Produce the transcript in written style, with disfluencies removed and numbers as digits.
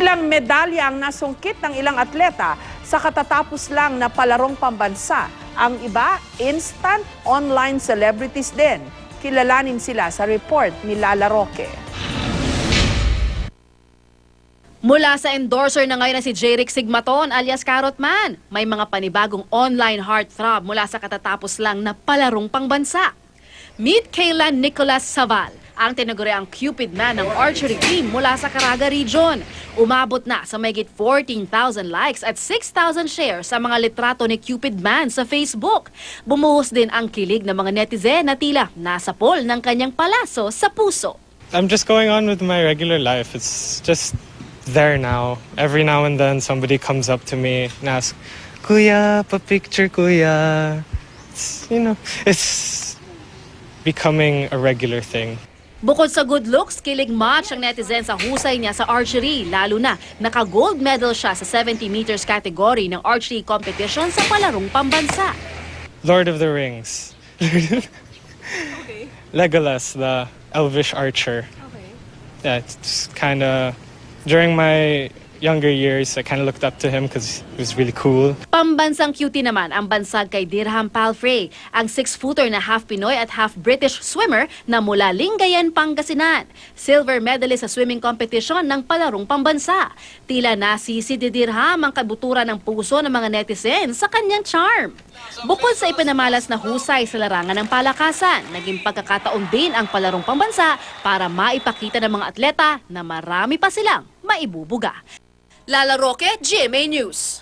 Ilang medalya ang nasungkit ng ilang atleta sa katatapos lang na palarong pambansa. Ang iba, instant online celebrities din. Kilalanin sila sa report ni Lala Roque. Mula sa endorser na ngayon na si Jeric Sigmaton alias Carrot Man, may mga panibagong online heartthrob mula sa katatapos lang na palarong pangbansa. Meet Kaylan Nicolas Saval, ang tinaguriang Cupid Man ng archery team mula sa Caraga Region. Umabot na sa mahigit 14,000 likes at 6,000 shares sa mga litrato ni Cupid Man sa Facebook. Bumuhos din ang kilig ng mga netizen na tila nasa pool ng kanyang palaso sa puso. I'm just going on with my regular life. It's just there now. Every now and then somebody comes up to me and asks, "Kuya, pa-picture, kuya." It's becoming a regular thing. Bukod sa good looks, kilig match ang netizen sa husay niya sa archery, lalo na naka-gold medal siya sa 70 meters category ng archery competition sa palarong pambansa. Lord of the Rings. Legolas, the elvish archer. Yeah, it's kind of during my younger years, I kind of looked up to him because he was really cool. Pambansang cutie naman ang bansag kay Dirham Palfrey, ang 6-footer na half Pinoy at half British swimmer na mula Lingayen, Pangasinan. Silver medalist sa swimming competition ng palarong pambansa. Tila nasisi si Dirham ang kabuturan ng puso ng mga netizen sa kanyang charm. Bukod sa ipinamalas na husay sa larangan ng palakasan, naging pagkakataon din ang palarong pambansa para maipakita ng mga atleta na marami pa silang maibubuga. Lala Roque, GMA News.